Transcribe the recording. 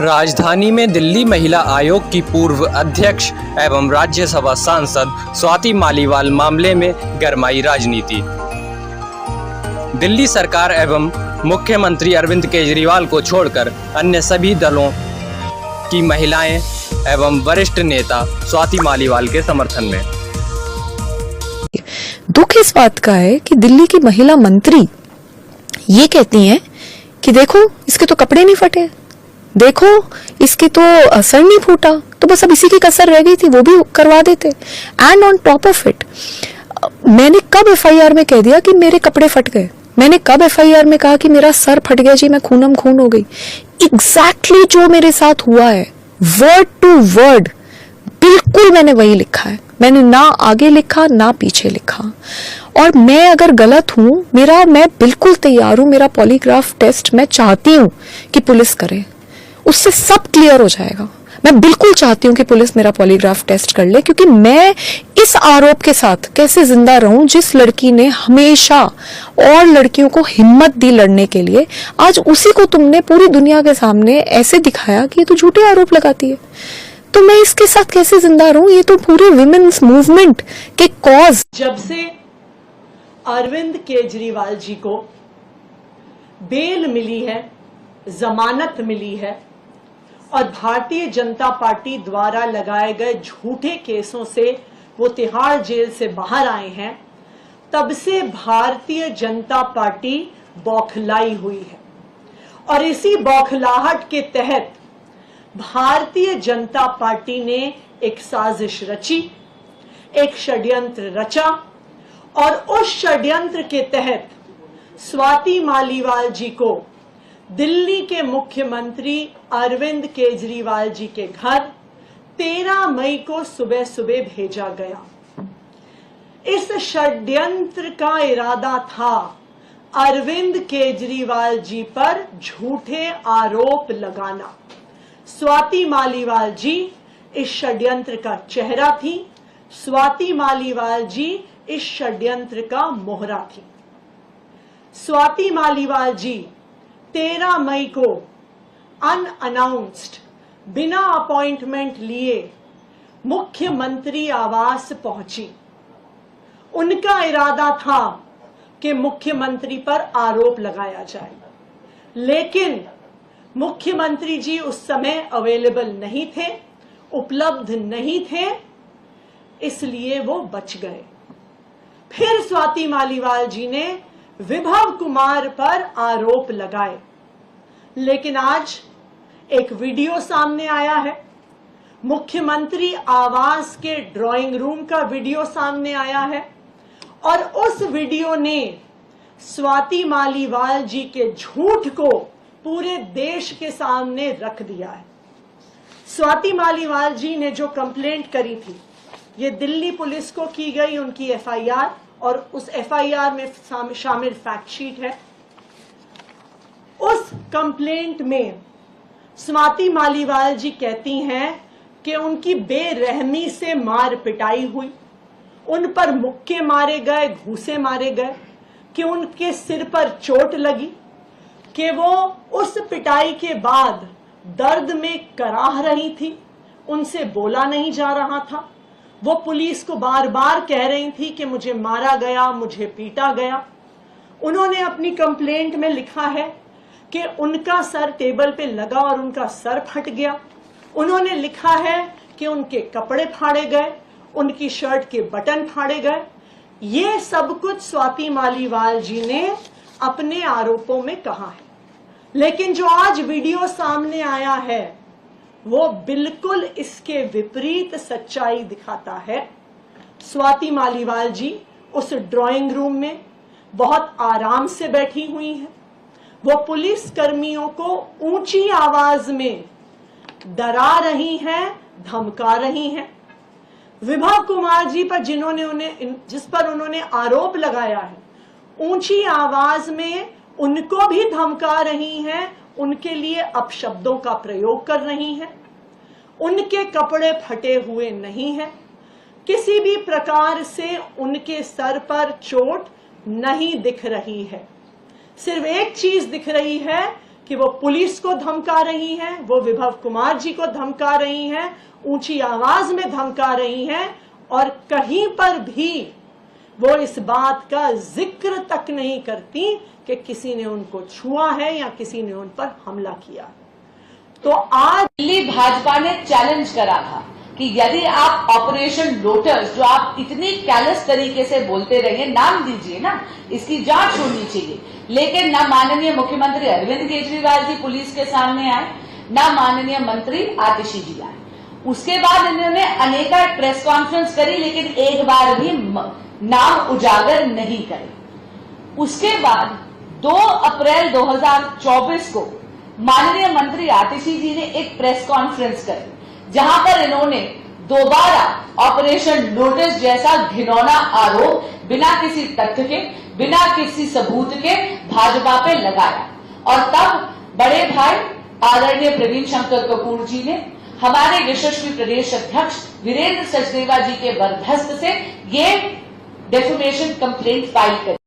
राजधानी में दिल्ली महिला आयोग की पूर्व अध्यक्ष एवं राज्यसभा सांसद स्वाति मालीवाल मामले में गरमाई राजनीति। दिल्ली सरकार एवं मुख्यमंत्री अरविंद केजरीवाल को छोड़कर अन्य सभी दलों की महिलाएं एवं वरिष्ठ नेता स्वाति मालीवाल के समर्थन में। दुख इस बात का है कि दिल्ली की महिला मंत्री ये कहती हैं कि देखो इसके तो कपड़े नहीं फटे, देखो इसके तो सर नहीं फूटा, तो बस अब इसी की कसर रह गई थी, वो भी करवा देते। And on top of it, मैंने कब एफआईआर में कह दिया कि मेरे कपड़े फट गए? मैंने कब एफआईआर में कहा कि मेरा सर फट गया जी, मैं खूनम खून हो गई? एग्जैक्टली जो मेरे साथ हुआ है, वर्ड टू वर्ड बिल्कुल मैंने वही लिखा है। मैंने ना आगे लिखा ना पीछे लिखा। और मैं अगर गलत हूं, मैं बिल्कुल तैयार हूं, मेरा पॉलीग्राफ टेस्ट मैं चाहती हूं कि पुलिस करे, उससे सब क्लियर हो जाएगा। मैं बिल्कुल चाहती हूं कि पुलिस मेरा पॉलीग्राफ टेस्ट कर ले, क्योंकि मैं इस आरोप के साथ कैसे जिंदा रहूं जिस लड़की ने हमेशा और लड़कियों को हिम्मत दी लड़ने के लिए, आज उसी को तुमने पूरी दुनिया के सामने ऐसे दिखाया कि ये तो झूठे आरोप लगाती है। तो मैं इसके साथ कैसे जिंदा रहूं? ये तो पूरे विमेन्स मूवमेंट के कॉज। जब से अरविंद केजरीवाल जी को बेल मिली है, जमानत मिली है और भारतीय जनता पार्टी द्वारा लगाए गए झूठे केसों से वो तिहाड़ जेल से बाहर आए हैं, तब से भारतीय जनता पार्टी बौखलाई हुई है। और इसी बौखलाहट के तहत भारतीय जनता पार्टी ने एक साजिश रची, एक षड्यंत्र रचा और उस षड्यंत्र के तहत स्वाति मालीवाल जी को दिल्ली के मुख्यमंत्री अरविंद केजरीवाल जी के घर 13 मई को सुबह सुबह भेजा गया। इस षड्यंत्र का इरादा था अरविंद केजरीवाल जी पर झूठे आरोप लगाना। स्वाति मालीवाल जी इस षड्यंत्र का चेहरा थी, स्वाति मालीवाल जी इस षड्यंत्र का मोहरा थी। स्वाति मालीवाल जी 13 मई को अनअनाउंस्ड, बिना अपॉइंटमेंट लिए मुख्यमंत्री आवास पहुंची। उनका इरादा था कि मुख्यमंत्री पर आरोप लगाया जाए, लेकिन मुख्यमंत्री जी उस समय अवेलेबल नहीं थे, उपलब्ध नहीं थे, इसलिए वो बच गए। फिर स्वाति मालीवाल जी ने विभव कुमार पर आरोप लगाए, लेकिन आज एक वीडियो सामने आया है, मुख्यमंत्री आवास के ड्राइंग रूम का वीडियो सामने आया है और उस वीडियो ने स्वाति मालीवाल जी के झूठ को पूरे देश के सामने रख दिया है। स्वाति मालीवाल जी ने जो कंप्लेंट करी थी, ये दिल्ली पुलिस को की गई उनकी एफआईआर, और उस एफआईआर में शामिल फैक्ट शीट है। उस कंप्लेंट में स्वाति मालीवाल जी कहती हैं कि उनकी बेरहमी से मार पिटाई हुई, उन पर मुक्के मारे गए, घूंसे मारे गए, कि उनके सिर पर चोट लगी, कि वो उस पिटाई के बाद दर्द में कराह रही थी, उनसे बोला नहीं जा रहा था। वो पुलिस को बार बार कह रही थी कि मुझे मारा गया, मुझे पीटा गया। उन्होंने अपनी कंप्लेंट में लिखा है कि उनका सर टेबल पे लगा और उनका सर फट गया। उन्होंने लिखा है कि उनके कपड़े फाड़े गए, उनकी शर्ट के बटन फाड़े गए। ये सब कुछ स्वाति मालीवाल जी ने अपने आरोपों में कहा है, लेकिन जो आज वीडियो सामने आया है वो बिल्कुल इसके विपरीत सच्चाई दिखाता है। स्वाति मालीवाल जी उस ड्राइंग रूम में बहुत आराम से बैठी हुई हैं। वो पुलिस कर्मियों को ऊंची आवाज में डरा रही हैं, धमका रही हैं। विभव कुमार जी पर जिस पर उन्होंने आरोप लगाया है, ऊंची आवाज में उनको भी धमका रही हैं, उनके लिए अपशब्दों का प्रयोग कर रही हैं। उनके कपड़े फटे हुए नहीं हैं, किसी भी प्रकार से उनके सर पर चोट नहीं दिख रही है। सिर्फ एक चीज दिख रही है कि वो पुलिस को धमका रही हैं, वो विभव कुमार जी को धमका रही हैं, ऊंची आवाज में धमका रही हैं, और कहीं पर भी वो इस बात का जिक्र तक नहीं करती कि किसी ने उनको छुआ है या किसी ने उन पर हमला किया। तो आज दिल्ली भाजपा ने चैलेंज करा था कि यदि आप ऑपरेशन लोटस, जो आप इतनी कैलस तरीके से बोलते रहे, नाम दीजिए ना, इसकी जांच होनी चाहिए, लेकिन ना माननीय मुख्यमंत्री अरविंद केजरीवाल जी पुलिस के सामने आए, ना माननीय मंत्री आतिशी जी आए। उसके बाद इन्होंने अनेका प्रेस कॉन्फ्रेंस करी, लेकिन एक बार भी नाम उजागर नहीं करे। उसके बाद 2 अप्रैल 2024 को माननीय मंत्री आतिशी जी ने एक प्रेस कॉन्फ्रेंस करी, जहां पर इन्होंने दोबारा ऑपरेशन लोटस जैसा घिनौना आरोप बिना किसी तथ्य के, बिना किसी सबूत के भाजपा पे लगाया। और तब बड़े भाई आदरणीय प्रवीण शंकर कपूर जी ने हमारे यशस्वी प्रदेश अध्यक्ष वीरेंद्र सचदेवा जी के बरदस्त से ये डेफेमेशन कंप्लेंट फाइल करी।